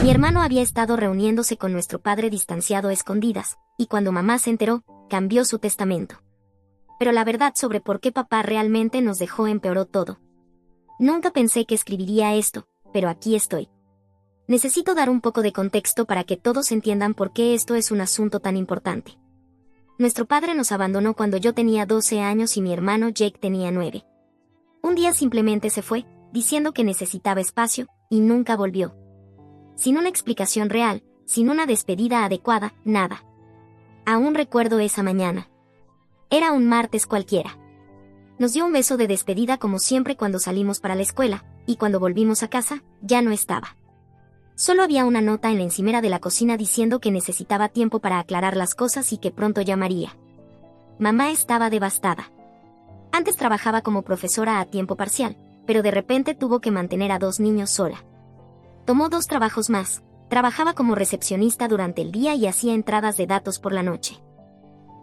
Mi hermano había estado reuniéndose con nuestro padre distanciado a escondidas, y cuando mamá se enteró, cambió su testamento. Pero la verdad sobre por qué papá realmente nos dejó empeoró todo. Nunca pensé que escribiría esto, pero aquí estoy. Necesito dar un poco de contexto para que todos entiendan por qué esto es un asunto tan importante. Nuestro padre nos abandonó cuando yo tenía 12 años y mi hermano Jake tenía 9. Un día simplemente se fue, diciendo que necesitaba espacio, y nunca volvió. Sin una explicación real, sin una despedida adecuada, nada. Aún recuerdo esa mañana. Era un martes cualquiera. Nos dio un beso de despedida como siempre cuando salimos para la escuela, y cuando volvimos a casa, ya no estaba. Solo había una nota en la encimera de la cocina diciendo que necesitaba tiempo para aclarar las cosas y que pronto llamaría. Mamá estaba devastada. Antes trabajaba como profesora a tiempo parcial, pero de repente tuvo que mantener a 2 niños sola. Tomó 2 trabajos más, trabajaba como recepcionista durante el día y hacía entradas de datos por la noche.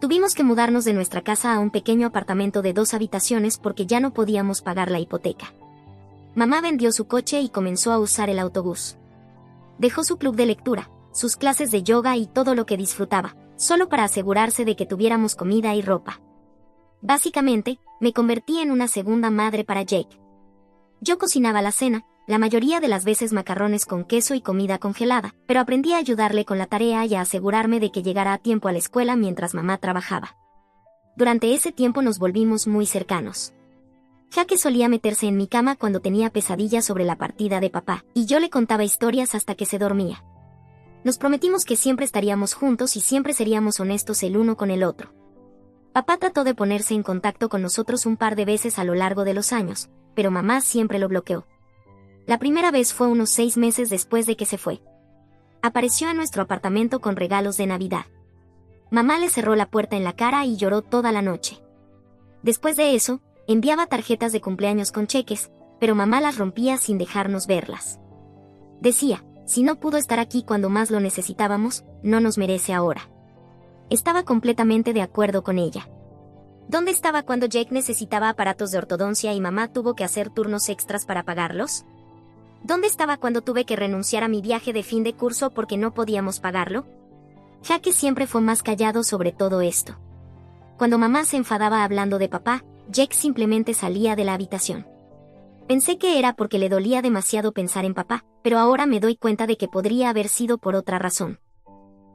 Tuvimos que mudarnos de nuestra casa a un pequeño apartamento de 2 habitaciones porque ya no podíamos pagar la hipoteca. Mamá vendió su coche y comenzó a usar el autobús. Dejó su club de lectura, sus clases de yoga y todo lo que disfrutaba, solo para asegurarse de que tuviéramos comida y ropa. Básicamente, me convertí en una segunda madre para Jake. Yo cocinaba la cena, la mayoría de las veces macarrones con queso y comida congelada, pero aprendí a ayudarle con la tarea y a asegurarme de que llegara a tiempo a la escuela mientras mamá trabajaba. Durante ese tiempo nos volvimos muy cercanos. Jake solía meterse en mi cama cuando tenía pesadillas sobre la partida de papá, y yo le contaba historias hasta que se dormía. Nos prometimos que siempre estaríamos juntos y siempre seríamos honestos el uno con el otro. Papá trató de ponerse en contacto con nosotros un par de veces a lo largo de los años, pero mamá siempre lo bloqueó. La primera vez fue unos 6 meses después de que se fue. Apareció en nuestro apartamento con regalos de Navidad. Mamá le cerró la puerta en la cara y lloró toda la noche. Después de eso, enviaba tarjetas de cumpleaños con cheques, pero mamá las rompía sin dejarnos verlas. Decía, si no pudo estar aquí cuando más lo necesitábamos, no nos merece ahora. Estaba completamente de acuerdo con ella. ¿Dónde estaba cuando Jake necesitaba aparatos de ortodoncia y mamá tuvo que hacer turnos extras para pagarlos? ¿Dónde estaba cuando tuve que renunciar a mi viaje de fin de curso porque no podíamos pagarlo? Jake siempre fue más callado sobre todo esto. Cuando mamá se enfadaba hablando de papá, Jake simplemente salía de la habitación. Pensé que era porque le dolía demasiado pensar en papá, pero ahora me doy cuenta de que podría haber sido por otra razón.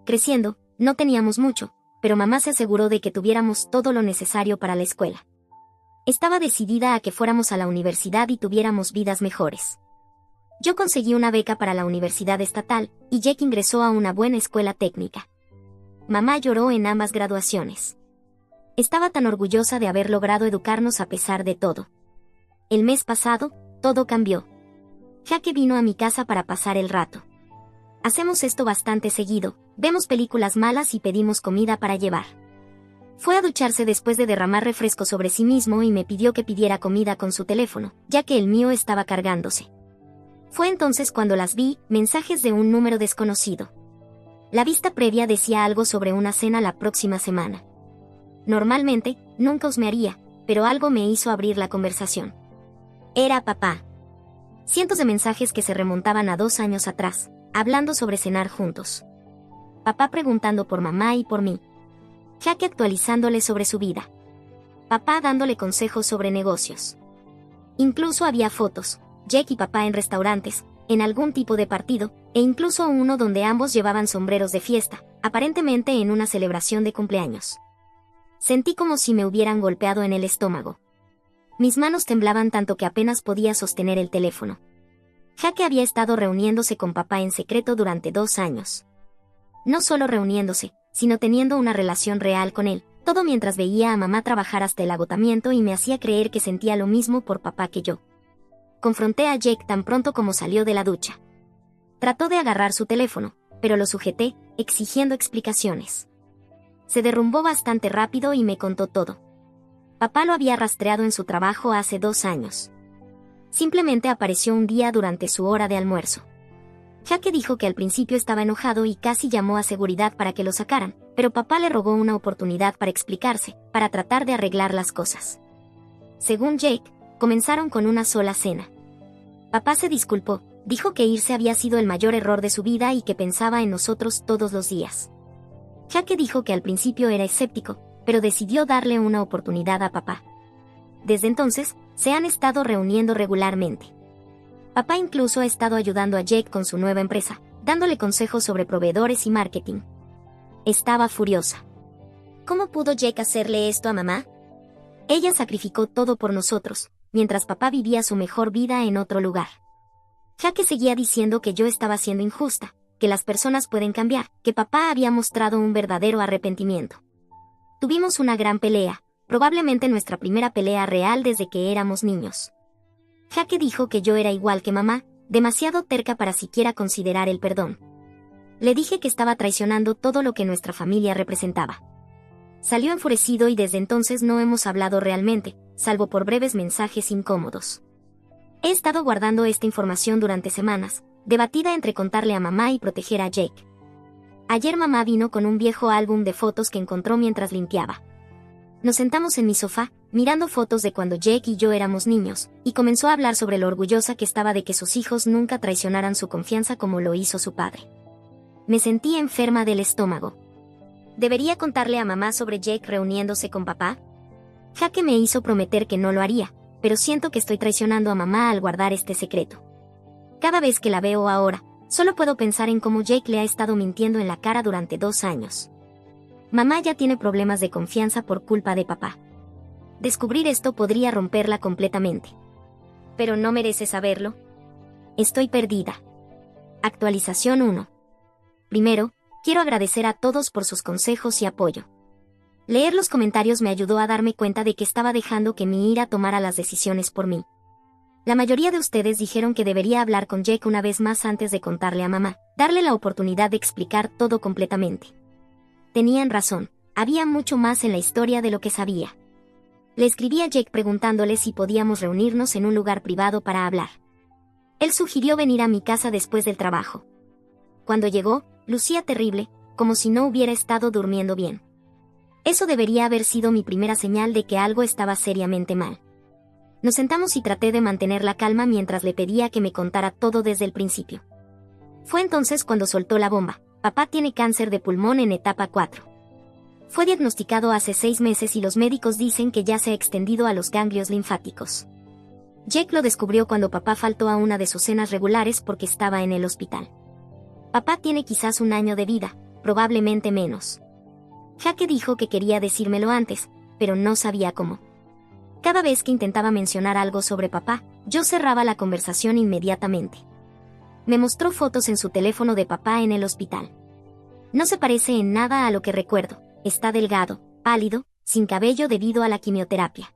Creciendo, no teníamos mucho, pero mamá se aseguró de que tuviéramos todo lo necesario para la escuela. Estaba decidida a que fuéramos a la universidad y tuviéramos vidas mejores. Yo conseguí una beca para la universidad estatal, y Jake ingresó a una buena escuela técnica. Mamá lloró en ambas graduaciones. Estaba tan orgullosa de haber logrado educarnos a pesar de todo. El mes pasado, todo cambió. Jake vino a mi casa para pasar el rato. Hacemos esto bastante seguido, vemos películas malas y pedimos comida para llevar. Fue a ducharse después de derramar refresco sobre sí mismo y me pidió que pidiera comida con su teléfono, ya que el mío estaba cargándose. Fue entonces cuando las vi, mensajes de un número desconocido. La vista previa decía algo sobre una cena la próxima semana. Normalmente, nunca husmearía, pero algo me hizo abrir la conversación. Era papá. Cientos de mensajes que se remontaban a 2 años atrás, hablando sobre cenar juntos. Papá preguntando por mamá y por mí. Jake actualizándole sobre su vida. Papá dándole consejos sobre negocios. Incluso había fotos, Jake y papá en restaurantes, en algún tipo de partido, e incluso uno donde ambos llevaban sombreros de fiesta, aparentemente en una celebración de cumpleaños. Sentí como si me hubieran golpeado en el estómago. Mis manos temblaban tanto que apenas podía sostener el teléfono. Jake había estado reuniéndose con papá en secreto durante 2 años. No solo reuniéndose, sino teniendo una relación real con él, todo mientras veía a mamá trabajar hasta el agotamiento y me hacía creer que sentía lo mismo por papá que yo. Confronté a Jake tan pronto como salió de la ducha. Trató de agarrar su teléfono, pero lo sujeté, exigiendo explicaciones. Se derrumbó bastante rápido y me contó todo. Papá lo había rastreado en su trabajo hace 2 años. Simplemente apareció un día durante su hora de almuerzo. Jake dijo que al principio estaba enojado y casi llamó a seguridad para que lo sacaran, pero papá le rogó una oportunidad para explicarse, para tratar de arreglar las cosas. Según Jake, comenzaron con una sola cena. Papá se disculpó, Dijo que irse había sido el mayor error de su vida y que pensaba en nosotros todos los días. Jaque dijo que al principio era escéptico, pero decidió darle una oportunidad a papá. Desde entonces, se han estado reuniendo regularmente. Papá incluso ha estado ayudando a Jake con su nueva empresa, dándole consejos sobre proveedores y marketing. Estaba furiosa. ¿Cómo pudo Jake hacerle esto a mamá? Ella sacrificó todo por nosotros, mientras papá vivía su mejor vida en otro lugar. Jaque seguía diciendo que yo estaba siendo injusta, que las personas pueden cambiar, que papá había mostrado un verdadero arrepentimiento. Tuvimos una gran pelea, probablemente nuestra primera pelea real desde que éramos niños. Jaque dijo que yo era igual que mamá, demasiado terca para siquiera considerar el perdón. Le dije que estaba traicionando todo lo que nuestra familia representaba. Salió enfurecido y desde entonces no hemos hablado realmente, salvo por breves mensajes incómodos. He estado guardando esta información durante semanas, debatida entre contarle a mamá y proteger a Jake. Ayer mamá vino con un viejo álbum de fotos que encontró mientras limpiaba. Nos sentamos en mi sofá, mirando fotos de cuando Jake y yo éramos niños, y comenzó a hablar sobre lo orgullosa que estaba de que sus hijos nunca traicionaran su confianza como lo hizo su padre. Me sentí enferma del estómago. ¿Debería contarle a mamá sobre Jake reuniéndose con papá? Jaque me hizo prometer que no lo haría, pero siento que estoy traicionando a mamá al guardar este secreto. Cada vez que la veo ahora, solo puedo pensar en cómo Jake le ha estado mintiendo en la cara durante 2 años. Mamá ya tiene problemas de confianza por culpa de papá. Descubrir esto podría romperla completamente. ¿Pero no merece saberlo? Estoy perdida. Actualización 1. Primero, quiero agradecer a todos por sus consejos y apoyo. Leer los comentarios me ayudó a darme cuenta de que estaba dejando que mi ira tomara las decisiones por mí. La mayoría de ustedes dijeron que debería hablar con Jake una vez más antes de contarle a mamá, darle la oportunidad de explicar todo completamente. Tenían razón, había mucho más en la historia de lo que sabía. Le escribí a Jake preguntándole si podíamos reunirnos en un lugar privado para hablar. Él sugirió venir a mi casa después del trabajo. Cuando llegó, lucía terrible, como si no hubiera estado durmiendo bien. Eso debería haber sido mi primera señal de que algo estaba seriamente mal. Nos sentamos y traté de mantener la calma mientras le pedía que me contara todo desde el principio. Fue entonces cuando soltó la bomba. Papá tiene cáncer de pulmón en etapa 4. Fue diagnosticado hace 6 meses y los médicos dicen que ya se ha extendido a los ganglios linfáticos. Jake lo descubrió cuando papá faltó a una de sus cenas regulares porque estaba en el hospital. Papá tiene quizás 1 año de vida, probablemente menos. Jaque dijo que quería decírmelo antes, pero no sabía cómo. Cada vez que intentaba mencionar algo sobre papá, yo cerraba la conversación inmediatamente. Me mostró fotos en su teléfono de papá en el hospital. No se parece en nada a lo que recuerdo, está delgado, pálido, sin cabello debido a la quimioterapia.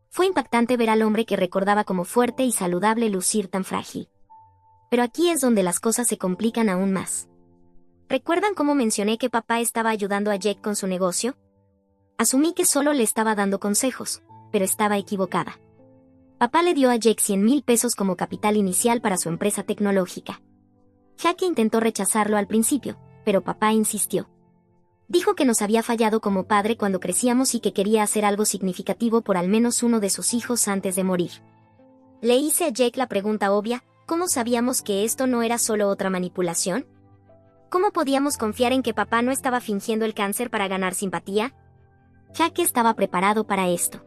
Fue impactante ver al hombre que recordaba como fuerte y saludable lucir tan frágil. Pero aquí es donde las cosas se complican aún más. ¿Recuerdan cómo mencioné que papá estaba ayudando a Jake con su negocio? Asumí que solo le estaba dando consejos, pero estaba equivocada. Papá le dio a Jake 100,000 pesos como capital inicial para su empresa tecnológica. Jaque intentó rechazarlo al principio, pero papá insistió. Dijo que nos había fallado como padre cuando crecíamos y que quería hacer algo significativo por al menos uno de sus hijos antes de morir. Le hice a Jake la pregunta obvia, ¿cómo sabíamos que esto no era solo otra manipulación? ¿Cómo podíamos confiar en que papá no estaba fingiendo el cáncer para ganar simpatía? Jaque estaba preparado para esto.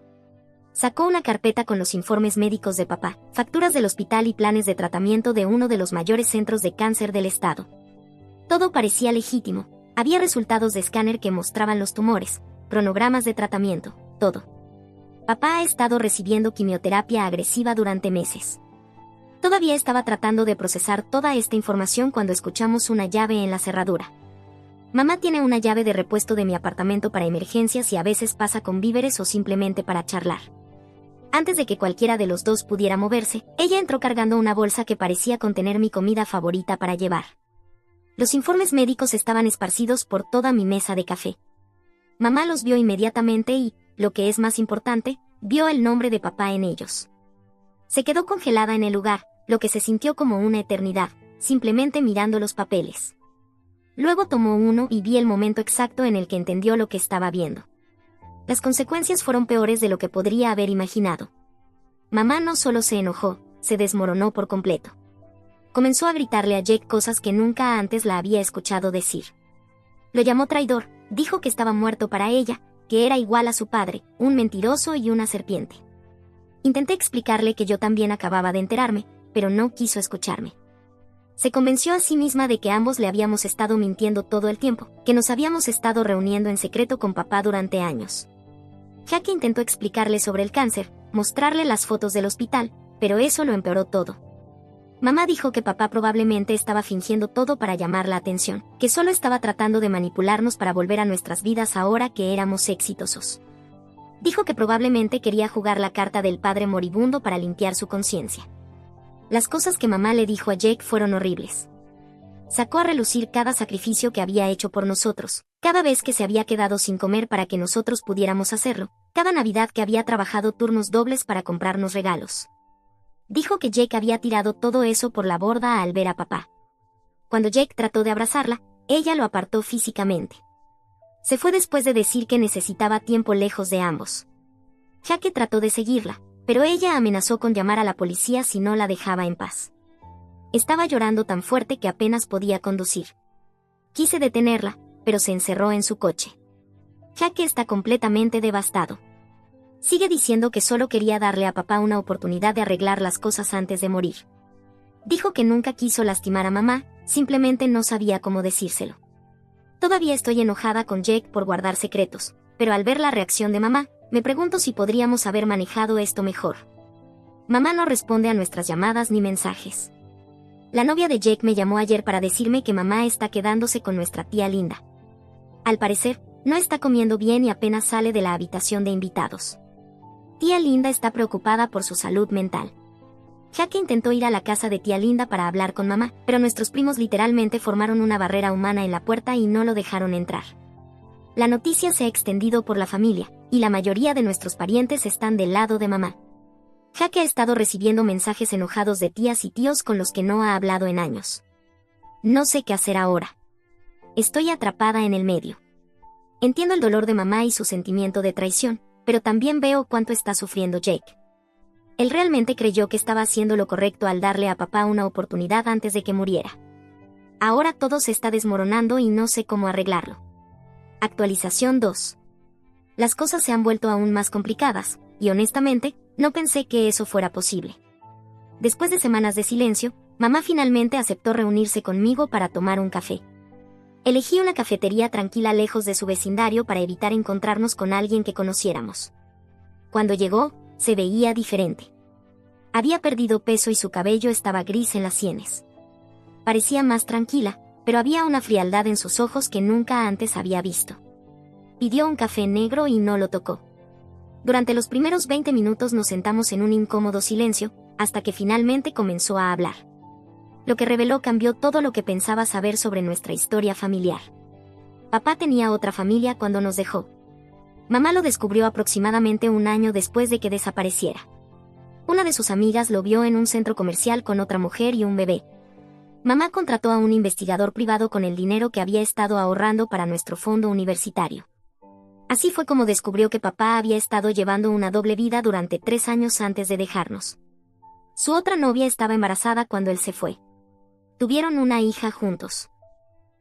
Sacó una carpeta con los informes médicos de papá, facturas del hospital y planes de tratamiento de uno de los mayores centros de cáncer del estado. Todo parecía legítimo, había resultados de escáner que mostraban los tumores, cronogramas de tratamiento, todo. Papá ha estado recibiendo quimioterapia agresiva durante meses. Todavía estaba tratando de procesar toda esta información cuando escuchamos una llave en la cerradura. Mamá tiene una llave de repuesto de mi apartamento para emergencias y a veces pasa con víveres o simplemente para charlar. Antes de que cualquiera de los dos pudiera moverse, ella entró cargando una bolsa que parecía contener mi comida favorita para llevar. Los informes médicos estaban esparcidos por toda mi mesa de café. Mamá los vio inmediatamente y, lo que es más importante, vio el nombre de papá en ellos. Se quedó congelada en el lugar, lo que se sintió como una eternidad, simplemente mirando los papeles. Luego tomó uno y vi el momento exacto en el que entendió lo que estaba viendo. Las consecuencias fueron peores de lo que podría haber imaginado. Mamá no solo se enojó, se desmoronó por completo. Comenzó a gritarle a Jake cosas que nunca antes la había escuchado decir. Lo llamó traidor, dijo que estaba muerto para ella, que era igual a su padre, un mentiroso y una serpiente. Intenté explicarle que yo también acababa de enterarme, pero no quiso escucharme. Se convenció a sí misma de que ambos le habíamos estado mintiendo todo el tiempo, que nos habíamos estado reuniendo en secreto con papá durante años. Jackie intentó explicarle sobre el cáncer, mostrarle las fotos del hospital, pero eso lo empeoró todo. Mamá dijo que papá probablemente estaba fingiendo todo para llamar la atención, que solo estaba tratando de manipularnos para volver a nuestras vidas ahora que éramos exitosos. Dijo que probablemente quería jugar la carta del padre moribundo para limpiar su conciencia. Las cosas que mamá le dijo a Jake fueron horribles. Sacó a relucir cada sacrificio que había hecho por nosotros, cada vez que se había quedado sin comer para que nosotros pudiéramos hacerlo, cada Navidad que había trabajado turnos dobles para comprarnos regalos. Dijo que Jake había tirado todo eso por la borda al ver a papá. Cuando Jake trató de abrazarla, ella lo apartó físicamente. Se fue después de decir que necesitaba tiempo lejos de ambos. Jake trató de seguirla, pero ella amenazó con llamar a la policía si no la dejaba en paz. Estaba llorando tan fuerte que apenas podía conducir. Quise detenerla, pero se encerró en su coche. Jake está completamente devastado. Sigue diciendo que solo quería darle a papá una oportunidad de arreglar las cosas antes de morir. Dijo que nunca quiso lastimar a mamá, simplemente no sabía cómo decírselo. Todavía estoy enojada con Jake por guardar secretos, pero al ver la reacción de mamá, me pregunto si podríamos haber manejado esto mejor. Mamá no responde a nuestras llamadas ni mensajes. La novia de Jake me llamó ayer para decirme que mamá está quedándose con nuestra tía Linda. Al parecer, no está comiendo bien y apenas sale de la habitación de invitados. Tía Linda está preocupada por su salud mental. Jake intentó ir a la casa de tía Linda para hablar con mamá, pero nuestros primos literalmente formaron una barrera humana en la puerta y no lo dejaron entrar. La noticia se ha extendido por la familia, y la mayoría de nuestros parientes están del lado de mamá. Jake ha estado recibiendo mensajes enojados de tías y tíos con los que no ha hablado en años. No sé qué hacer ahora. Estoy atrapada en el medio. Entiendo el dolor de mamá y su sentimiento de traición, pero también veo cuánto está sufriendo Jake. Él realmente creyó que estaba haciendo lo correcto al darle a papá una oportunidad antes de que muriera. Ahora todo se está desmoronando y no sé cómo arreglarlo. Actualización 2. Las cosas se han vuelto aún más complicadas, y honestamente, no pensé que eso fuera posible. Después de semanas de silencio, mamá finalmente aceptó reunirse conmigo para tomar un café. Elegí una cafetería tranquila lejos de su vecindario para evitar encontrarnos con alguien que conociéramos. Cuando llegó, se veía diferente. Había perdido peso y su cabello estaba gris en las sienes. Parecía más tranquila, pero había una frialdad en sus ojos que nunca antes había visto. Pidió un café negro y no lo tocó. Durante los primeros 20 minutos nos sentamos en un incómodo silencio, hasta que finalmente comenzó a hablar. Lo que reveló cambió todo lo que pensaba saber sobre nuestra historia familiar. Papá tenía otra familia cuando nos dejó. Mamá lo descubrió aproximadamente un año después de que desapareciera. Una de sus amigas lo vio en un centro comercial con otra mujer y un bebé. Mamá contrató a un investigador privado con el dinero que había estado ahorrando para nuestro fondo universitario. Así fue como descubrió que papá había estado llevando una doble vida durante 3 años antes de dejarnos. Su otra novia estaba embarazada cuando él se fue. Tuvieron una hija juntos.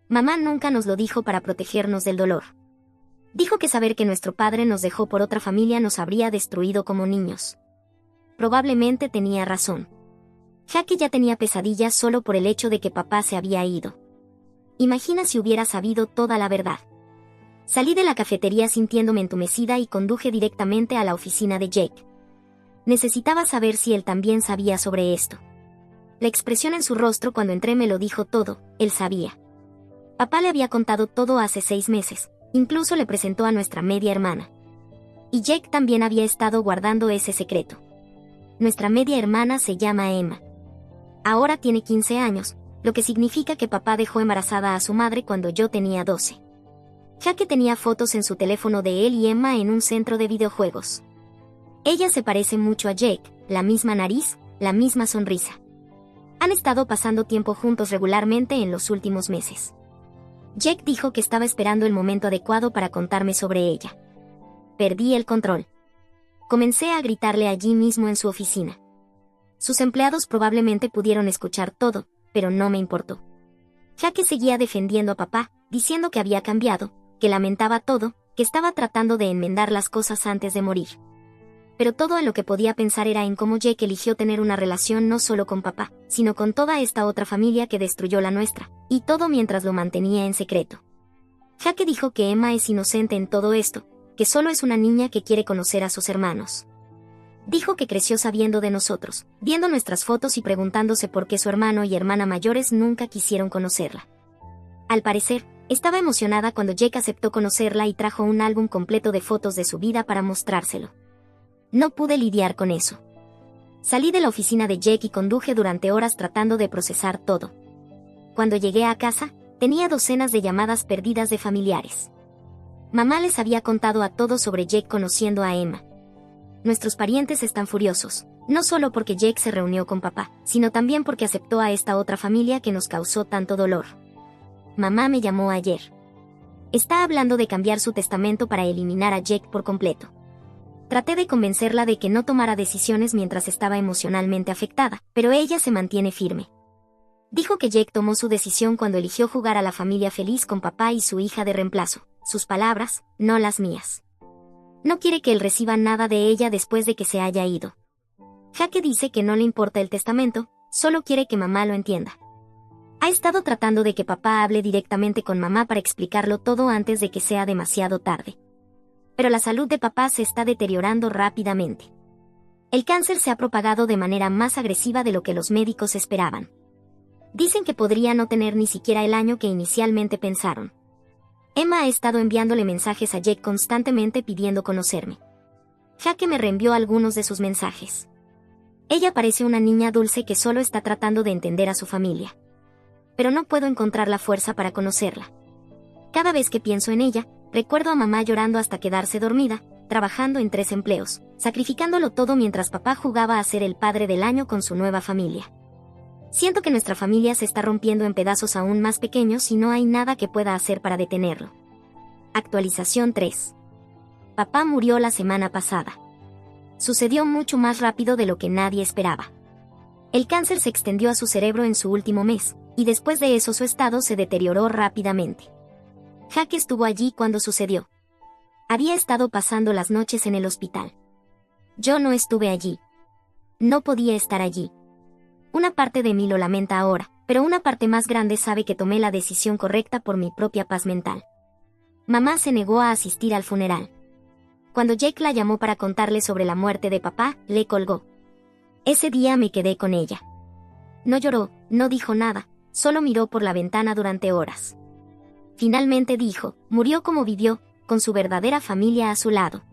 Mamá nunca nos lo dijo para protegernos del dolor. Dijo que saber que nuestro padre nos dejó por otra familia nos habría destruido como niños. Probablemente tenía razón. Jackie ya tenía pesadillas solo por el hecho de que papá se había ido. Imagina si hubiera sabido toda la verdad. Salí de la cafetería sintiéndome entumecida y conduje directamente a la oficina de Jake. Necesitaba saber si él también sabía sobre esto. La expresión en su rostro cuando entré me lo dijo todo, él sabía. Papá le había contado todo hace 6 meses, incluso le presentó a nuestra media hermana. Y Jake también había estado guardando ese secreto. Nuestra media hermana se llama Emma. Ahora tiene 15 años, lo que significa que papá dejó embarazada a su madre cuando yo tenía 12. Jake tenía fotos en su teléfono de él y Emma en un centro de videojuegos. Ella se parece mucho a Jake, la misma nariz, la misma sonrisa. Han estado pasando tiempo juntos regularmente en los últimos meses. Jake dijo que estaba esperando el momento adecuado para contarme sobre ella. Perdí el control. Comencé a gritarle allí mismo en su oficina. Sus empleados probablemente pudieron escuchar todo, pero no me importó. Jake seguía defendiendo a papá, diciendo que había cambiado, que lamentaba todo, que estaba tratando de enmendar las cosas antes de morir. Pero todo en lo que podía pensar era en cómo Jake eligió tener una relación no solo con papá, sino con toda esta otra familia que destruyó la nuestra, y todo mientras lo mantenía en secreto. Jake dijo que Emma es inocente en todo esto, que solo es una niña que quiere conocer a sus hermanos. Dijo que creció sabiendo de nosotros, viendo nuestras fotos y preguntándose por qué su hermano y hermana mayores nunca quisieron conocerla. Al parecer, estaba emocionada cuando Jake aceptó conocerla y trajo un álbum completo de fotos de su vida para mostrárselo. No pude lidiar con eso. Salí de la oficina de Jake y conduje durante horas tratando de procesar todo. Cuando llegué a casa, tenía docenas de llamadas perdidas de familiares. Mamá les había contado a todos sobre Jake conociendo a Emma. Nuestros parientes están furiosos, no solo porque Jake se reunió con papá, sino también porque aceptó a esta otra familia que nos causó tanto dolor. Mamá me llamó ayer. Está hablando de cambiar su testamento para eliminar a Jake por completo. Traté de convencerla de que no tomara decisiones mientras estaba emocionalmente afectada, pero ella se mantiene firme. Dijo que Jake tomó su decisión cuando eligió jugar a la familia feliz con papá y su hija de reemplazo, sus palabras, no las mías. No quiere que él reciba nada de ella después de que se haya ido. Jake dice que no le importa el testamento, solo quiere que mamá lo entienda. Ha estado tratando de que papá hable directamente con mamá para explicarlo todo antes de que sea demasiado tarde. Pero la salud de papá se está deteriorando rápidamente. El cáncer se ha propagado de manera más agresiva de lo que los médicos esperaban. Dicen que podría no tener ni siquiera el año que inicialmente pensaron. Emma ha estado enviándole mensajes a Jake constantemente pidiendo conocerme. Jake me reenvió algunos de sus mensajes. Ella parece una niña dulce que solo está tratando de entender a su familia. Pero no puedo encontrar la fuerza para conocerla. Cada vez que pienso en ella, recuerdo a mamá llorando hasta quedarse dormida, trabajando en 3 empleos, sacrificándolo todo mientras papá jugaba a ser el padre del año con su nueva familia. Siento que nuestra familia se está rompiendo en pedazos aún más pequeños y no hay nada que pueda hacer para detenerlo. Actualización 3. Papá murió la semana pasada. Sucedió mucho más rápido de lo que nadie esperaba. El cáncer se extendió a su cerebro en su último mes, y después de eso su estado se deterioró rápidamente. Jake estuvo allí cuando sucedió. Había estado pasando las noches en el hospital. Yo no estuve allí. No podía estar allí. Una parte de mí lo lamenta ahora, pero una parte más grande sabe que tomé la decisión correcta por mi propia paz mental. Mamá se negó a asistir al funeral. Cuando Jake la llamó para contarle sobre la muerte de papá, le colgó. Ese día me quedé con ella. No lloró, no dijo nada, solo miró por la ventana durante horas. Finalmente dijo, murió como vivió, con su verdadera familia a su lado.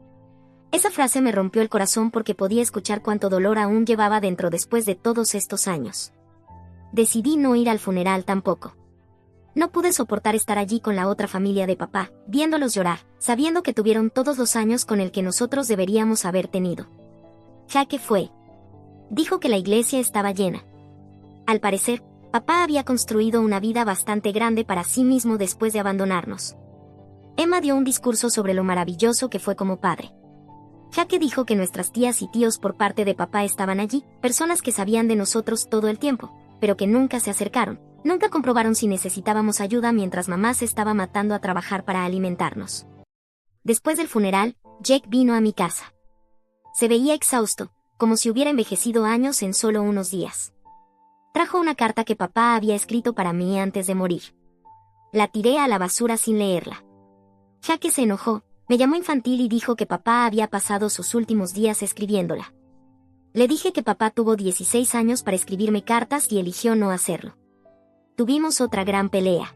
Esa frase me rompió el corazón porque podía escuchar cuánto dolor aún llevaba dentro después de todos estos años. Decidí no ir al funeral tampoco. No pude soportar estar allí con la otra familia de papá, viéndolos llorar, sabiendo que tuvieron todos los años con el que nosotros deberíamos haber tenido. Jake fue. Dijo que la iglesia estaba llena. Al parecer, papá había construido una vida bastante grande para sí mismo después de abandonarnos. Emma dio un discurso sobre lo maravilloso que fue como padre. Jake dijo que nuestras tías y tíos por parte de papá estaban allí, personas que sabían de nosotros todo el tiempo, pero que nunca se acercaron, nunca comprobaron si necesitábamos ayuda mientras mamá se estaba matando a trabajar para alimentarnos. Después del funeral, Jake vino a mi casa. Se veía exhausto, como si hubiera envejecido años en solo unos días. Trajo una carta que papá había escrito para mí antes de morir. La tiré a la basura sin leerla. Jake se enojó, me llamó infantil y dijo que papá había pasado sus últimos días escribiéndola. Le dije que papá tuvo 16 años para escribirme cartas y eligió no hacerlo. Tuvimos otra gran pelea.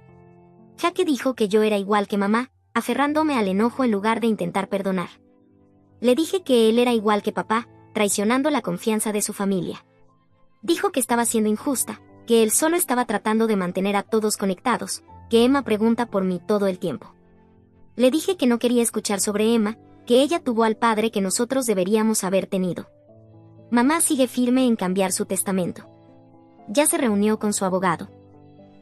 Jake dijo que yo era igual que mamá, aferrándome al enojo en lugar de intentar perdonar. Le dije que él era igual que papá, traicionando la confianza de su familia. Dijo que estaba siendo injusta, que él solo estaba tratando de mantener a todos conectados, que Emma pregunta por mí todo el tiempo. Le dije que no quería escuchar sobre Emma, que ella tuvo al padre que nosotros deberíamos haber tenido. Mamá sigue firme en cambiar su testamento. Ya se reunió con su abogado.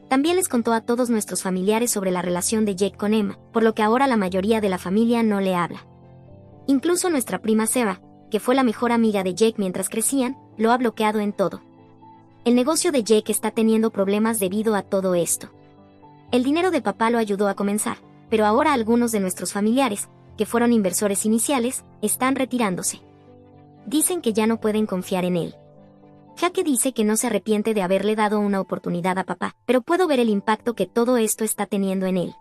También les contó a todos nuestros familiares sobre la relación de Jake con Emma, por lo que ahora la mayoría de la familia no le habla. Incluso nuestra prima Sarah, que fue la mejor amiga de Jake mientras crecían, lo ha bloqueado en todo. El negocio de Jake está teniendo problemas debido a todo esto. El dinero de papá lo ayudó a comenzar, pero ahora algunos de nuestros familiares, que fueron inversores iniciales, están retirándose. Dicen que ya no pueden confiar en él. Jake dice que no se arrepiente de haberle dado una oportunidad a papá, pero puedo ver el impacto que todo esto está teniendo en él.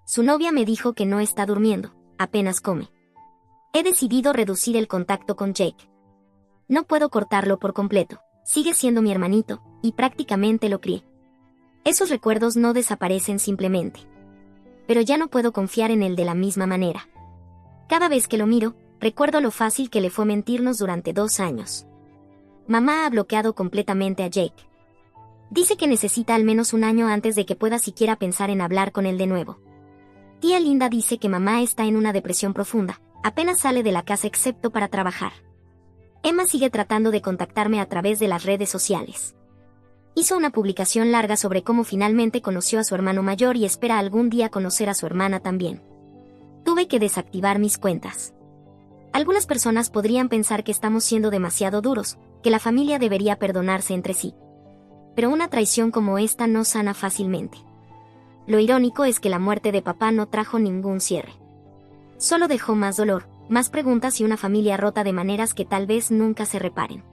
Su novia me dijo que no está durmiendo, apenas come. He decidido reducir el contacto con Jake. No puedo cortarlo por completo, sigue siendo mi hermanito, y prácticamente lo crié. Esos recuerdos no desaparecen simplemente. Pero ya no puedo confiar en él de la misma manera. Cada vez que lo miro, recuerdo lo fácil que le fue mentirnos durante 2 años. Mamá ha bloqueado completamente a Jake. Dice que necesita al menos 1 año antes de que pueda siquiera pensar en hablar con él de nuevo. Tía Linda dice que mamá está en una depresión profunda, apenas sale de la casa excepto para trabajar. Emma sigue tratando de contactarme a través de las redes sociales. Hizo una publicación larga sobre cómo finalmente conoció a su hermano mayor y espera algún día conocer a su hermana también. Tuve que desactivar mis cuentas. Algunas personas podrían pensar que estamos siendo demasiado duros, que la familia debería perdonarse entre sí. Pero una traición como esta no sana fácilmente. Lo irónico es que la muerte de papá no trajo ningún cierre. Solo dejó más dolor, más preguntas y una familia rota de maneras que tal vez nunca se reparen.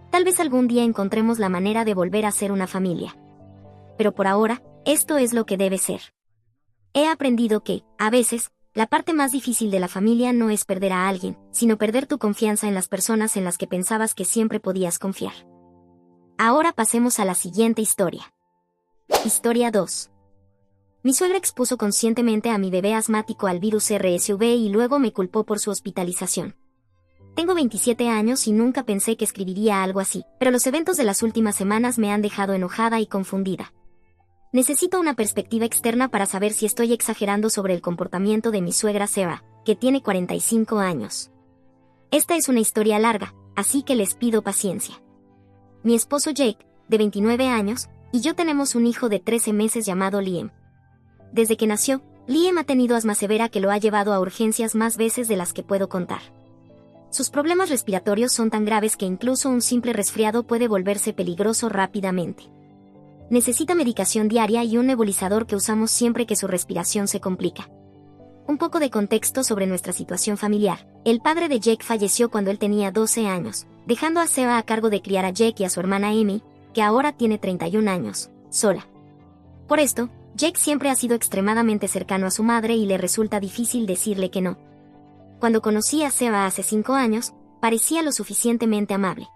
Tal vez algún día encontremos la manera de volver a ser una familia. Pero por ahora, esto es lo que debe ser. He aprendido que, a veces, la parte más difícil de la familia no es perder a alguien, sino perder tu confianza en las personas en las que pensabas que siempre podías confiar. Ahora pasemos a la siguiente historia. Historia 2. Mi suegra expuso conscientemente a mi bebé asmático al virus RSV y luego me culpó por su hospitalización. Tengo 27 años y nunca pensé que escribiría algo así, pero los eventos de las últimas semanas me han dejado enojada y confundida. Necesito una perspectiva externa para saber si estoy exagerando sobre el comportamiento de mi suegra Sarah, que tiene 45 años. Esta es una historia larga, así que les pido paciencia. Mi esposo Jake, de 29 años, y yo tenemos un hijo de 13 meses llamado Liam. Desde que nació, Liam ha tenido asma severa que lo ha llevado a urgencias más veces de las que puedo contar. Sus problemas respiratorios son tan graves que incluso un simple resfriado puede volverse peligroso rápidamente. Necesita medicación diaria y un nebulizador que usamos siempre que su respiración se complica. Un poco de contexto sobre nuestra situación familiar. El padre de Jake falleció cuando él tenía 12 años, dejando a Sarah a cargo de criar a Jake y a su hermana Amy, que ahora tiene 31 años, sola. Por esto, Jake siempre ha sido extremadamente cercano a su madre y le resulta difícil decirle que no. Cuando conocí a Sarah hace 5 años, parecía lo suficientemente amable.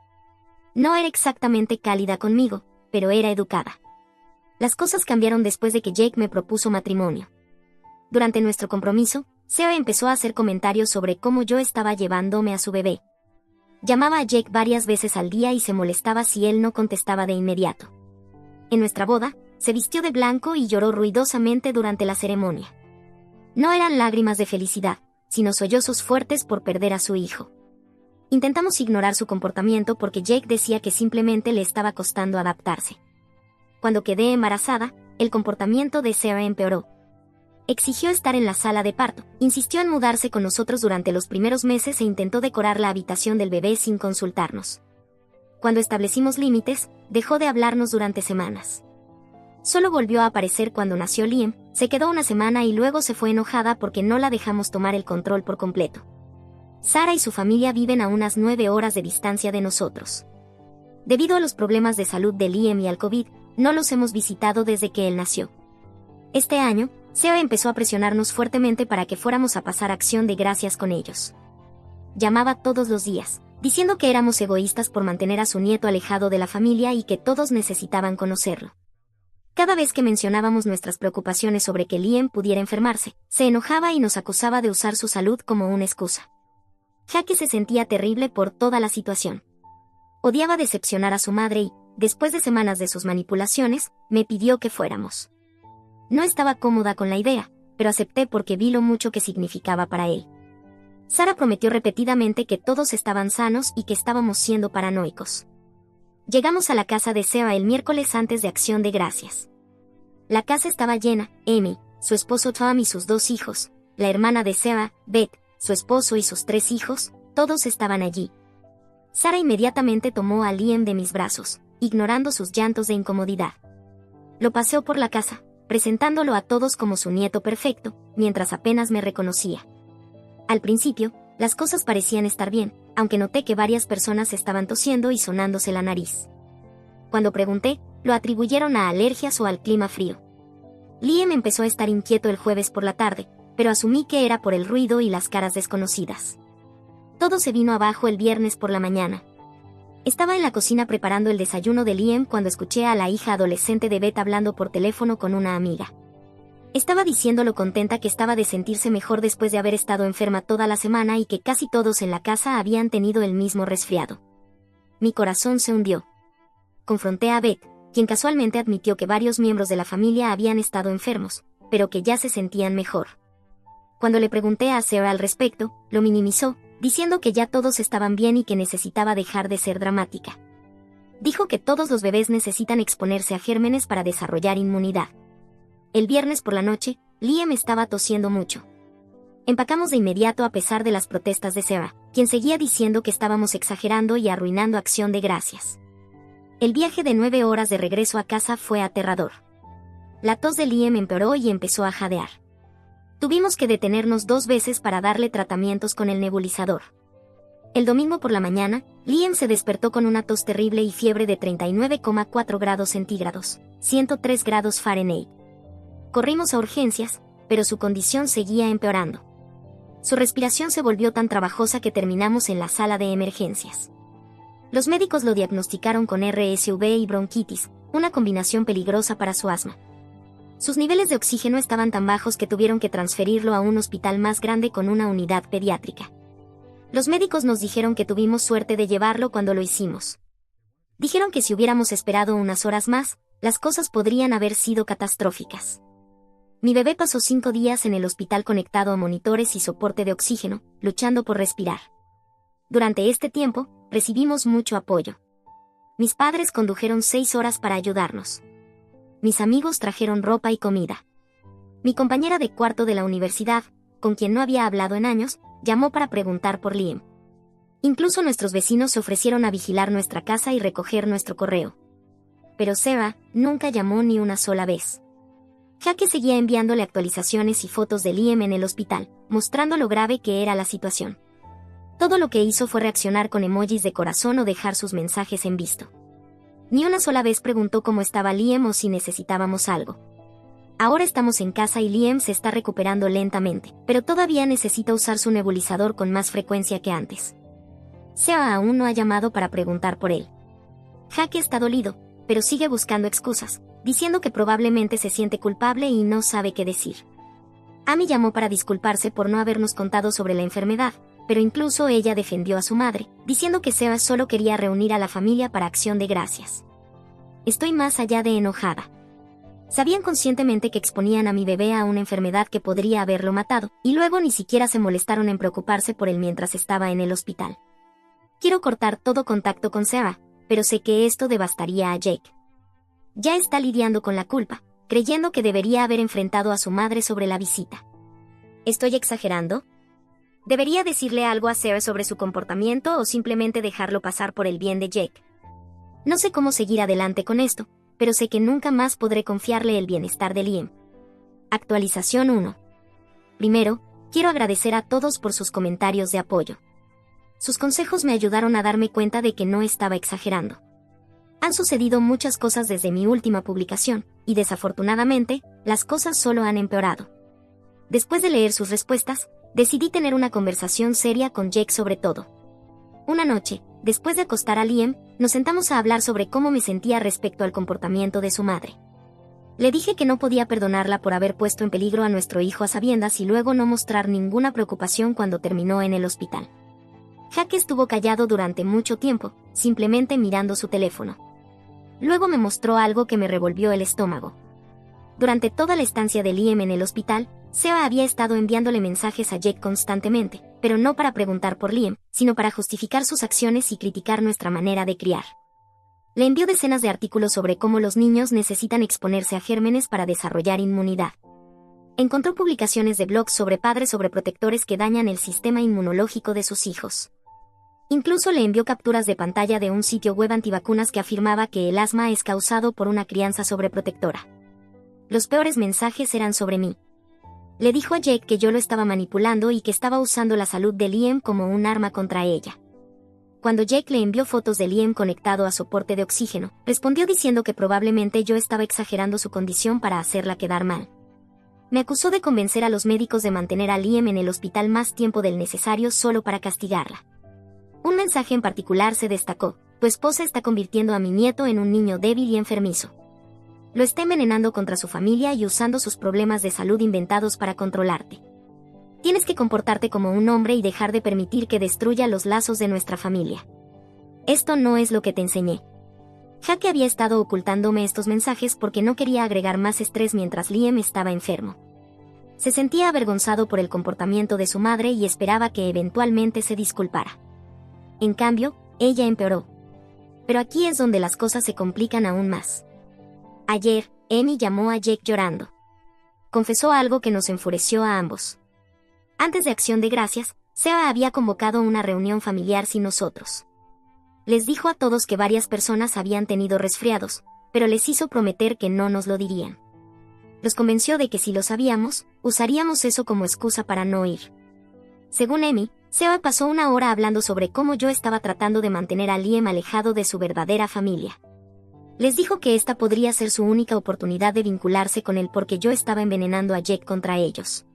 No era exactamente cálida conmigo, pero era educada. Las cosas cambiaron después de que Jake me propuso matrimonio. Durante nuestro compromiso, Sarah empezó a hacer comentarios sobre cómo yo estaba llevándome a su bebé. Llamaba a Jake varias veces al día y se molestaba si él no contestaba de inmediato. En nuestra boda, se vistió de blanco y lloró ruidosamente durante la ceremonia. No eran lágrimas de felicidad, sino sollozos fuertes por perder a su hijo. Intentamos ignorar su comportamiento porque Jake decía que simplemente le estaba costando adaptarse. Cuando quedé embarazada, el comportamiento de Sarah empeoró. Exigió estar en la sala de parto, insistió en mudarse con nosotros durante los primeros meses e intentó decorar la habitación del bebé sin consultarnos. Cuando establecimos límites, dejó de hablarnos durante semanas. Solo volvió a aparecer cuando nació Liam, se quedó una semana y luego se fue enojada porque no la dejamos tomar el control por completo. Sarah y su familia viven a unas 9 horas de distancia de nosotros. Debido a los problemas de salud de Liam y al COVID, no los hemos visitado desde que él nació. Este año, Sarah empezó a presionarnos fuertemente para que fuéramos a pasar Acción de Gracias con ellos. Llamaba todos los días, diciendo que éramos egoístas por mantener a su nieto alejado de la familia y que todos necesitaban conocerlo. Cada vez que mencionábamos nuestras preocupaciones sobre que Liam pudiera enfermarse, se enojaba y nos acusaba de usar su salud como una excusa. Jake se sentía terrible por toda la situación. Odiaba decepcionar a su madre y, después de semanas de sus manipulaciones, me pidió que fuéramos. No estaba cómoda con la idea, pero acepté porque vi lo mucho que significaba para él. Sarah prometió repetidamente que todos estaban sanos y que estábamos siendo paranoicos. Llegamos a la casa de Sarah el miércoles antes de Acción de Gracias. La casa estaba llena. Amy, su esposo Tom y sus 2 hijos, la hermana de Sarah, Beth, su esposo y sus 3 hijos, todos estaban allí. Sarah inmediatamente tomó a Liam de mis brazos, ignorando sus llantos de incomodidad. Lo paseó por la casa, presentándolo a todos como su nieto perfecto, mientras apenas me reconocía. Al principio, las cosas parecían estar bien, aunque noté que varias personas estaban tosiendo y sonándose la nariz. Cuando pregunté, lo atribuyeron a alergias o al clima frío. Liam empezó a estar inquieto el jueves por la tarde, pero asumí que era por el ruido y las caras desconocidas. Todo se vino abajo el viernes por la mañana. Estaba en la cocina preparando el desayuno de Liam cuando escuché a la hija adolescente de Beth hablando por teléfono con una amiga. Estaba diciendo lo contenta que estaba de sentirse mejor después de haber estado enferma toda la semana y que casi todos en la casa habían tenido el mismo resfriado. Mi corazón se hundió. Confronté a Beth, quien casualmente admitió que varios miembros de la familia habían estado enfermos, pero que ya se sentían mejor. Cuando le pregunté a Sarah al respecto, lo minimizó, diciendo que ya todos estaban bien y que necesitaba dejar de ser dramática. Dijo que todos los bebés necesitan exponerse a gérmenes para desarrollar inmunidad. El viernes por la noche, Liam estaba tosiendo mucho. Empacamos de inmediato a pesar de las protestas de Sarah, quien seguía diciendo que estábamos exagerando y arruinando Acción de Gracias. El viaje de 9 horas de regreso a casa fue aterrador. La tos de Liam empeoró y empezó a jadear. Tuvimos que detenernos 2 veces para darle tratamientos con el nebulizador. El domingo por la mañana, Liam se despertó con una tos terrible y fiebre de 39,4 grados centígrados, 103 grados Fahrenheit. Corrimos a urgencias, pero su condición seguía empeorando. Su respiración se volvió tan trabajosa que terminamos en la sala de emergencias. Los médicos lo diagnosticaron con RSV y bronquitis, una combinación peligrosa para su asma. Sus niveles de oxígeno estaban tan bajos que tuvieron que transferirlo a un hospital más grande con una unidad pediátrica. Los médicos nos dijeron que tuvimos suerte de llevarlo cuando lo hicimos. Dijeron que si hubiéramos esperado unas horas más, las cosas podrían haber sido catastróficas. Mi bebé pasó 5 días en el hospital conectado a monitores y soporte de oxígeno, luchando por respirar. Durante este tiempo, recibimos mucho apoyo. Mis padres condujeron 6 horas para ayudarnos. Mis amigos trajeron ropa y comida. Mi compañera de cuarto de la universidad, con quien no había hablado en años, llamó para preguntar por Liam. Incluso nuestros vecinos se ofrecieron a vigilar nuestra casa y recoger nuestro correo. Pero Sarah nunca llamó ni una sola vez. Jake seguía enviándole actualizaciones y fotos de Liam en el hospital, mostrando lo grave que era la situación. Todo lo que hizo fue reaccionar con emojis de corazón o dejar sus mensajes en visto. Ni una sola vez preguntó cómo estaba Liam o si necesitábamos algo. Ahora estamos en casa y Liam se está recuperando lentamente, pero todavía necesita usar su nebulizador con más frecuencia que antes. Sarah aún no ha llamado para preguntar por él. Jake está dolido, pero sigue buscando excusas, diciendo que probablemente se siente culpable y no sabe qué decir. Amy llamó para disculparse por no habernos contado sobre la enfermedad, pero incluso ella defendió a su madre, diciendo que Sarah solo quería reunir a la familia para Acción de Gracias. Estoy más allá de enojada. Sabían conscientemente que exponían a mi bebé a una enfermedad que podría haberlo matado, y luego ni siquiera se molestaron en preocuparse por él mientras estaba en el hospital. Quiero cortar todo contacto con Sarah, pero sé que esto devastaría a Jake. Ya está lidiando con la culpa, creyendo que debería haber enfrentado a su madre sobre la visita. ¿Estoy exagerando? ¿Debería decirle algo a Sarah sobre su comportamiento o simplemente dejarlo pasar por el bien de Jake? No sé cómo seguir adelante con esto, pero sé que nunca más podré confiarle el bienestar de Liam. Actualización 1. Primero, quiero agradecer a todos por sus comentarios de apoyo. Sus consejos me ayudaron a darme cuenta de que no estaba exagerando. Han sucedido muchas cosas desde mi última publicación, y desafortunadamente, las cosas solo han empeorado. Después de leer sus respuestas, decidí tener una conversación seria con Jake sobre todo. Una noche, después de acostar a Liam, nos sentamos a hablar sobre cómo me sentía respecto al comportamiento de su madre. Le dije que no podía perdonarla por haber puesto en peligro a nuestro hijo a sabiendas y luego no mostrar ninguna preocupación cuando terminó en el hospital. Jake estuvo callado durante mucho tiempo, simplemente mirando su teléfono. Luego me mostró algo que me revolvió el estómago. Durante toda la estancia de Liam en el hospital, Sarah había estado enviándole mensajes a Jake constantemente, pero no para preguntar por Liam, sino para justificar sus acciones y criticar nuestra manera de criar. Le envió decenas de artículos sobre cómo los niños necesitan exponerse a gérmenes para desarrollar inmunidad. Encontró publicaciones de blogs sobre padres sobreprotectores que dañan el sistema inmunológico de sus hijos. Incluso le envió capturas de pantalla de un sitio web antivacunas que afirmaba que el asma es causado por una crianza sobreprotectora. Los peores mensajes eran sobre mí. Le dijo a Jake que yo lo estaba manipulando y que estaba usando la salud de Liam como un arma contra ella. Cuando Jake le envió fotos de Liam conectado a soporte de oxígeno, respondió diciendo que probablemente yo estaba exagerando su condición para hacerla quedar mal. Me acusó de convencer a los médicos de mantener a Liam en el hospital más tiempo del necesario solo para castigarla. Un mensaje en particular se destacó: tu esposa está convirtiendo a mi nieto en un niño débil y enfermizo. Lo está envenenando contra su familia y usando sus problemas de salud inventados para controlarte. Tienes que comportarte como un hombre y dejar de permitir que destruya los lazos de nuestra familia. Esto no es lo que te enseñé. Jake había estado ocultándome estos mensajes porque no quería agregar más estrés mientras Liam estaba enfermo. Se sentía avergonzado por el comportamiento de su madre y esperaba que eventualmente se disculpara. En cambio, ella empeoró. Pero aquí es donde las cosas se complican aún más. Ayer, Amy llamó a Jake llorando. Confesó algo que nos enfureció a ambos. Antes de Acción de Gracias, Seba había convocado una reunión familiar sin nosotros. Les dijo a todos que varias personas habían tenido resfriados, pero les hizo prometer que no nos lo dirían. Los convenció de que si lo sabíamos, usaríamos eso como excusa para no ir. Según Amy, Seba pasó una hora hablando sobre cómo yo estaba tratando de mantener a Liam alejado de su verdadera familia. Les dijo que esta podría ser su única oportunidad de vincularse con él porque yo estaba envenenando a Jake contra ellos.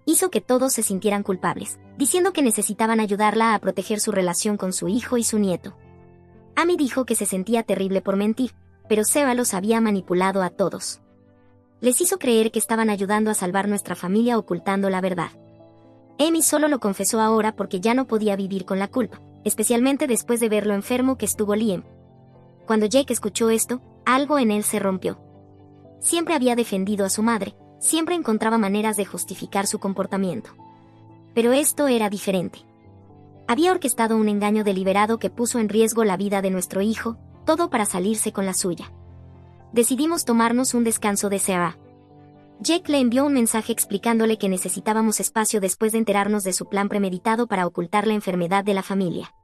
Hizo que todos se sintieran culpables, diciendo que necesitaban ayudarla a proteger su relación con su hijo y su nieto. Amy dijo que se sentía terrible por mentir, pero Seba los había manipulado a todos. Les hizo creer que estaban ayudando a salvar nuestra familia ocultando la verdad. Amy solo lo confesó ahora porque ya no podía vivir con la culpa, especialmente después de ver lo enfermo que estuvo Liam. Cuando Jake escuchó esto, algo en él se rompió. Siempre había defendido a su madre, siempre encontraba maneras de justificar su comportamiento. Pero esto era diferente. Había orquestado un engaño deliberado que puso en riesgo la vida de nuestro hijo, todo para salirse con la suya. Decidimos tomarnos un descanso de Sarah. Jake le envió un mensaje explicándole que necesitábamos espacio después de enterarnos de su plan premeditado para ocultar la enfermedad de la familia.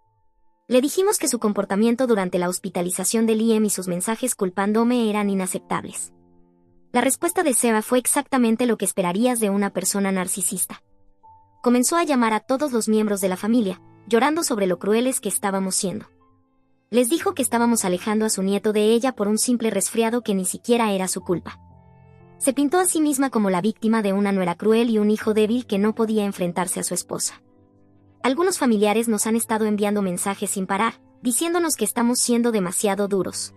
Le dijimos que su comportamiento durante la hospitalización de Liam y sus mensajes culpándome eran inaceptables. La respuesta de Sarah fue exactamente lo que esperarías de una persona narcisista. Comenzó a llamar a todos los miembros de la familia, llorando sobre lo crueles que estábamos siendo. Les dijo que estábamos alejando a su nieto de ella por un simple resfriado que ni siquiera era su culpa. Se pintó a sí misma como la víctima de una nuera cruel y un hijo débil que no podía enfrentarse a su esposa. Algunos familiares nos han estado enviando mensajes sin parar, diciéndonos que estamos siendo demasiado duros.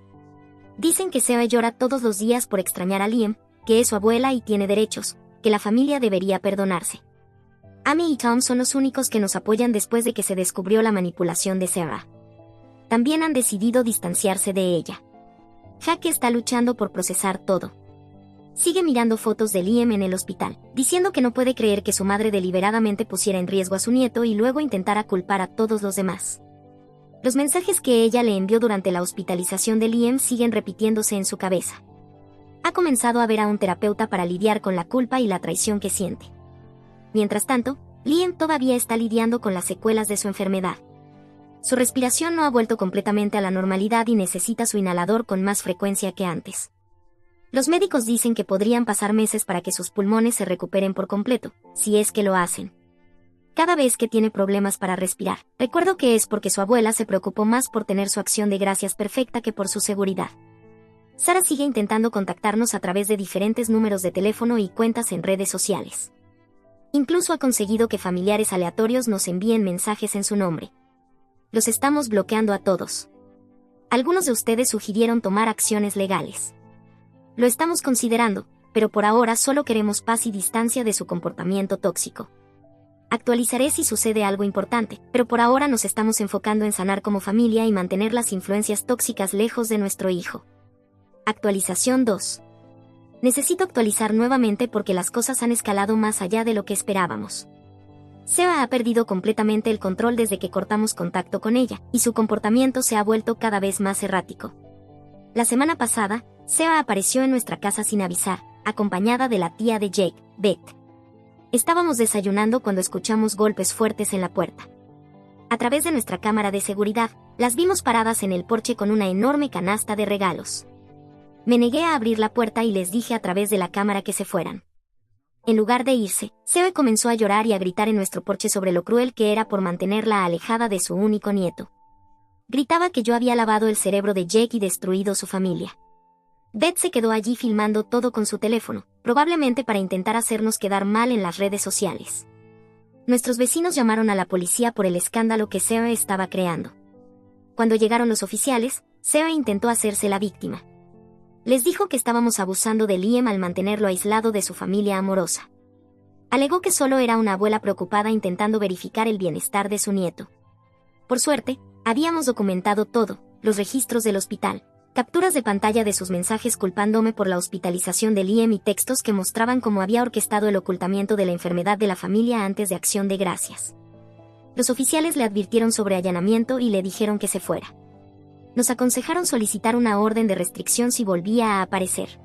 Dicen que Seba llora todos los días por extrañar a Liam, que es su abuela y tiene derechos, que la familia debería perdonarse. Amy y Tom son los únicos que nos apoyan después de que se descubrió la manipulación de Sarah. También han decidido distanciarse de ella. Jake está luchando por procesar todo. Sigue mirando fotos de Liam en el hospital, diciendo que no puede creer que su madre deliberadamente pusiera en riesgo a su nieto y luego intentara culpar a todos los demás. Los mensajes que ella le envió durante la hospitalización de Liam siguen repitiéndose en su cabeza. Ha comenzado a ver a un terapeuta para lidiar con la culpa y la traición que siente. Mientras tanto, Liam todavía está lidiando con las secuelas de su enfermedad. Su respiración no ha vuelto completamente a la normalidad y necesita su inhalador con más frecuencia que antes. Los médicos dicen que podrían pasar meses para que sus pulmones se recuperen por completo, si es que lo hacen. Cada vez que tiene problemas para respirar, recuerdo que es porque su abuela se preocupó más por tener su acción de gracias perfecta que por su seguridad. Sara sigue intentando contactarnos a través de diferentes números de teléfono y cuentas en redes sociales. Incluso ha conseguido que familiares aleatorios nos envíen mensajes en su nombre. Los estamos bloqueando a todos. Algunos de ustedes sugirieron tomar acciones legales. Lo estamos considerando, pero por ahora solo queremos paz y distancia de su comportamiento tóxico. Actualizaré si sucede algo importante, pero por ahora nos estamos enfocando en sanar como familia y mantener las influencias tóxicas lejos de nuestro hijo. Actualización 2. Necesito actualizar nuevamente porque las cosas han escalado más allá de lo que esperábamos. Seba ha perdido completamente el control desde que cortamos contacto con ella, y su comportamiento se ha vuelto cada vez más errático. La semana pasada, Seba apareció en nuestra casa sin avisar, acompañada de la tía de Jake, Beth. Estábamos desayunando cuando escuchamos golpes fuertes en la puerta. A través de nuestra cámara de seguridad, las vimos paradas en el porche con una enorme canasta de regalos. Me negué a abrir la puerta y les dije a través de la cámara que se fueran. En lugar de irse, Zoe comenzó a llorar y a gritar en nuestro porche sobre lo cruel que era por mantenerla alejada de su único nieto. Gritaba que yo había lavado el cerebro de Jake y destruido su familia. Beth se quedó allí filmando todo con su teléfono, probablemente para intentar hacernos quedar mal en las redes sociales. Nuestros vecinos llamaron a la policía por el escándalo que Zoe estaba creando. Cuando llegaron los oficiales, Zoe intentó hacerse la víctima. Les dijo que estábamos abusando de Liam al mantenerlo aislado de su familia amorosa. Alegó que solo era una abuela preocupada intentando verificar el bienestar de su nieto. Por suerte, habíamos documentado todo, los registros del hospital, capturas de pantalla de sus mensajes culpándome por la hospitalización de Liam y textos que mostraban cómo había orquestado el ocultamiento de la enfermedad de la familia antes de Acción de Gracias. Los oficiales le advirtieron sobre allanamiento y le dijeron que se fuera. Nos aconsejaron solicitar una orden de restricción si volvía a aparecer.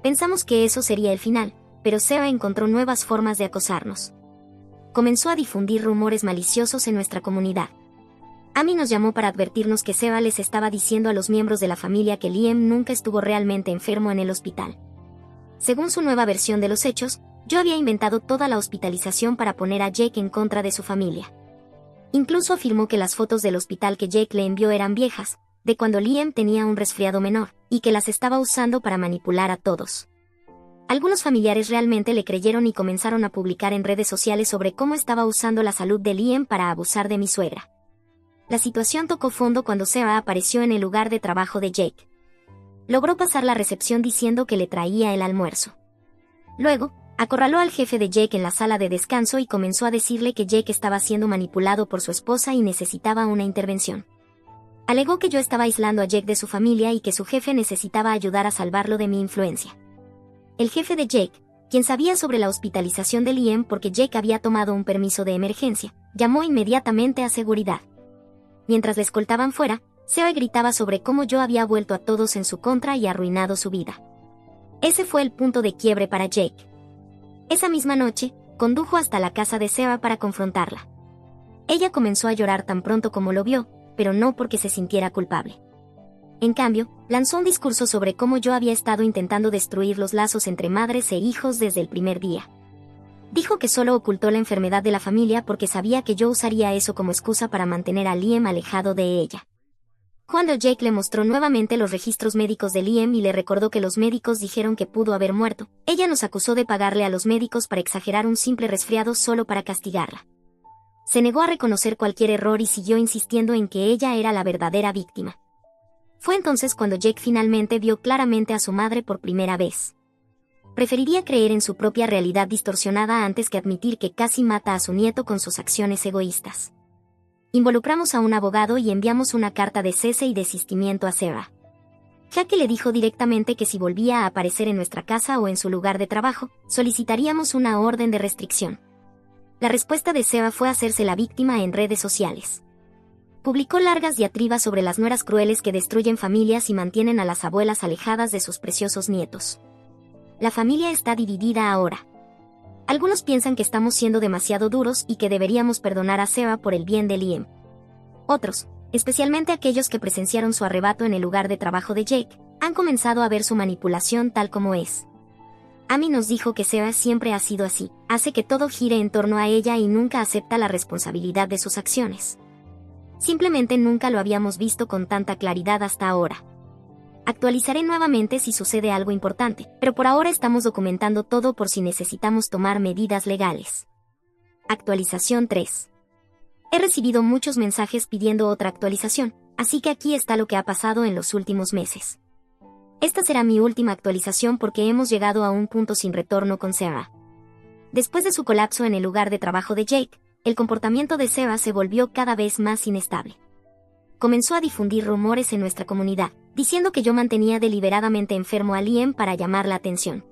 Pensamos que eso sería el final, pero Zoe encontró nuevas formas de acosarnos. Comenzó a difundir rumores maliciosos en nuestra comunidad. Amy nos llamó para advertirnos que Zoe les estaba diciendo a los miembros de la familia que Liam nunca estuvo realmente enfermo en el hospital. Según su nueva versión de los hechos, yo había inventado toda la hospitalización para poner a Jake en contra de su familia. Incluso afirmó que las fotos del hospital que Jake le envió eran viejas, de cuando Liam tenía un resfriado menor, y que las estaba usando para manipular a todos. Algunos familiares realmente le creyeron y comenzaron a publicar en redes sociales sobre cómo estaba usando la salud de Liam para abusar de mi suegra. La situación tocó fondo cuando Zoe apareció en el lugar de trabajo de Jake. Logró pasar la recepción diciendo que le traía el almuerzo. Luego, acorraló al jefe de Jake en la sala de descanso y comenzó a decirle que Jake estaba siendo manipulado por su esposa y necesitaba una intervención. Alegó que yo estaba aislando a Jake de su familia y que su jefe necesitaba ayudar a salvarlo de mi influencia. El jefe de Jake, quien sabía sobre la hospitalización de Liam porque Jake había tomado un permiso de emergencia, llamó inmediatamente a seguridad. Mientras le escoltaban fuera, Zoe gritaba sobre cómo yo había vuelto a todos en su contra y arruinado su vida. Ese fue el punto de quiebre para Jake. Esa misma noche, condujo hasta la casa de Zoe para confrontarla. Ella comenzó a llorar tan pronto como lo vio, pero no porque se sintiera culpable. En cambio, lanzó un discurso sobre cómo yo había estado intentando destruir los lazos entre madres e hijos desde el primer día. Dijo que solo ocultó la enfermedad de la familia porque sabía que yo usaría eso como excusa para mantener a Liam alejado de ella. Cuando Jake le mostró nuevamente los registros médicos de Liam y le recordó que los médicos dijeron que pudo haber muerto, ella nos acusó de pagarle a los médicos para exagerar un simple resfriado solo para castigarla. Se negó a reconocer cualquier error y siguió insistiendo en que ella era la verdadera víctima. Fue entonces cuando Jake finalmente vio claramente a su madre por primera vez. Preferiría creer en su propia realidad distorsionada antes que admitir que casi mata a su nieto con sus acciones egoístas. Involucramos a un abogado y enviamos una carta de cese y desistimiento a Zoe. Jake le dijo directamente que si volvía a aparecer en nuestra casa o en su lugar de trabajo, solicitaríamos una orden de restricción. La respuesta de Zoe fue hacerse la víctima en redes sociales. Publicó largas diatribas sobre las nueras crueles que destruyen familias y mantienen a las abuelas alejadas de sus preciosos nietos. La familia está dividida ahora. Algunos piensan que estamos siendo demasiado duros y que deberíamos perdonar a Zoe por el bien de Liam. Otros, especialmente aquellos que presenciaron su arrebato en el lugar de trabajo de Jake, han comenzado a ver su manipulación tal como es. Amy nos dijo que Zoe siempre ha sido así, hace que todo gire en torno a ella y nunca acepta la responsabilidad de sus acciones. Simplemente nunca lo habíamos visto con tanta claridad hasta ahora. Actualizaré nuevamente si sucede algo importante, pero por ahora estamos documentando todo por si necesitamos tomar medidas legales. Actualización 3. He recibido muchos mensajes pidiendo otra actualización, así que aquí está lo que ha pasado en los últimos meses. Esta será mi última actualización porque hemos llegado a un punto sin retorno con Zoe. Después de su colapso en el lugar de trabajo de Jake, el comportamiento de Zoe se volvió cada vez más inestable. Comenzó a difundir rumores en nuestra comunidad, diciendo que yo mantenía deliberadamente enfermo a Liam para llamar la atención.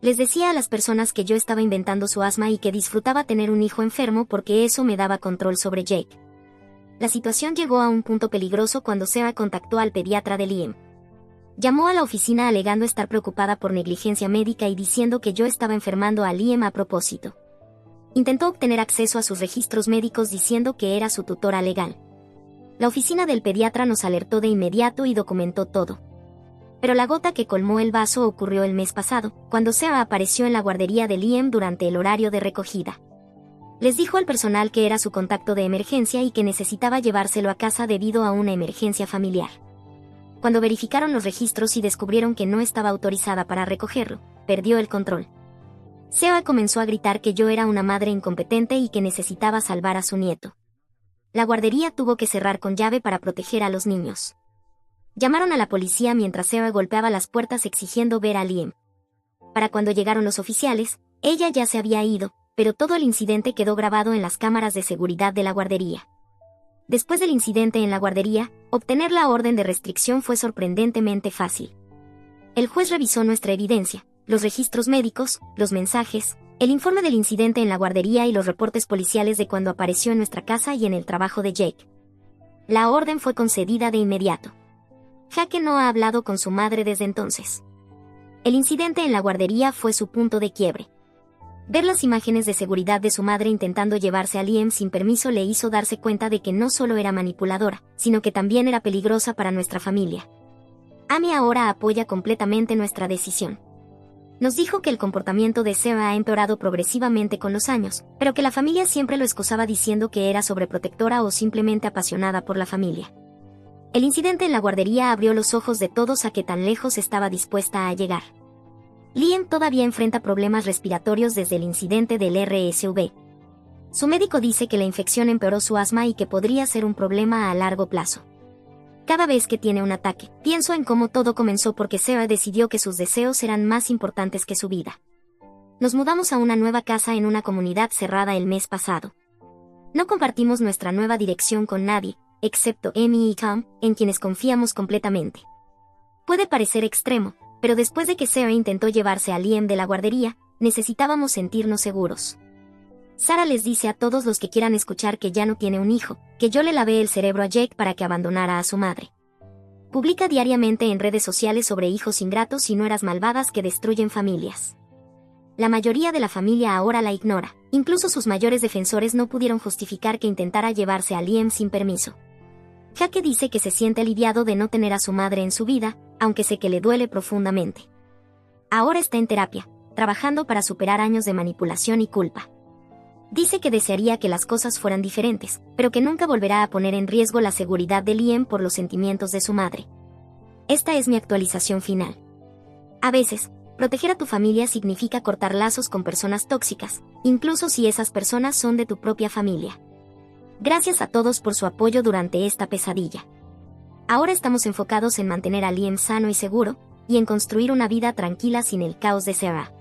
Les decía a las personas que yo estaba inventando su asma y que disfrutaba tener un hijo enfermo porque eso me daba control sobre Jake. La situación llegó a un punto peligroso cuando Zoe contactó al pediatra de Liam. Llamó a la oficina alegando estar preocupada por negligencia médica y diciendo que yo estaba enfermando a Liam a propósito. Intentó obtener acceso a sus registros médicos diciendo que era su tutora legal. La oficina del pediatra nos alertó de inmediato y documentó todo. Pero la gota que colmó el vaso ocurrió el mes pasado, cuando Sarah apareció en la guardería de Liam durante el horario de recogida. Les dijo al personal que era su contacto de emergencia y que necesitaba llevárselo a casa debido a una emergencia familiar. Cuando verificaron los registros y descubrieron que no estaba autorizada para recogerlo, perdió el control. Sarah comenzó a gritar que yo era una madre incompetente y que necesitaba salvar a su nieto. La guardería tuvo que cerrar con llave para proteger a los niños. Llamaron a la policía mientras Sarah golpeaba las puertas exigiendo ver a Liam. Para cuando llegaron los oficiales, ella ya se había ido, pero todo el incidente quedó grabado en las cámaras de seguridad de la guardería. Después del incidente en la guardería, obtener la orden de restricción fue sorprendentemente fácil. El juez revisó nuestra evidencia, los registros médicos, los mensajes, el informe del incidente en la guardería y los reportes policiales de cuando apareció en nuestra casa y en el trabajo de Jake. La orden fue concedida de inmediato. Jake no ha hablado con su madre desde entonces. El incidente en la guardería fue su punto de quiebre. Ver las imágenes de seguridad de su madre intentando llevarse a Liam sin permiso le hizo darse cuenta de que no solo era manipuladora, sino que también era peligrosa para nuestra familia. Amy ahora apoya completamente nuestra decisión. Nos dijo que el comportamiento de Sarah ha empeorado progresivamente con los años, pero que la familia siempre lo excusaba diciendo que era sobreprotectora o simplemente apasionada por la familia. El incidente en la guardería abrió los ojos de todos a qué tan lejos estaba dispuesta a llegar. Liam todavía enfrenta problemas respiratorios desde el incidente del RSV. Su médico dice que la infección empeoró su asma y que podría ser un problema a largo plazo. Cada vez que tiene un ataque, pienso en cómo todo comenzó porque Sarah decidió que sus deseos eran más importantes que su vida. Nos mudamos a una nueva casa en una comunidad cerrada el mes pasado. No compartimos nuestra nueva dirección con nadie, excepto Amy y Tom, en quienes confiamos completamente. Puede parecer extremo, pero después de que Sarah intentó llevarse a Liam de la guardería, necesitábamos sentirnos seguros. Sarah les dice a todos los que quieran escuchar que ya no tiene un hijo, que yo le lavé el cerebro a Jake para que abandonara a su madre. Publica diariamente en redes sociales sobre hijos ingratos y nueras malvadas que destruyen familias. La mayoría de la familia ahora la ignora, incluso sus mayores defensores no pudieron justificar que intentara llevarse a Liam sin permiso. Jake dice que se siente aliviado de no tener a su madre en su vida, aunque sé que le duele profundamente. Ahora está en terapia, trabajando para superar años de manipulación y culpa. Dice que desearía que las cosas fueran diferentes, pero que nunca volverá a poner en riesgo la seguridad de Liam por los sentimientos de su madre. Esta es mi actualización final. A veces, proteger a tu familia significa cortar lazos con personas tóxicas, incluso si esas personas son de tu propia familia. Gracias a todos por su apoyo durante esta pesadilla. Ahora estamos enfocados en mantener a Liam sano y seguro, y en construir una vida tranquila sin el caos de Sarah.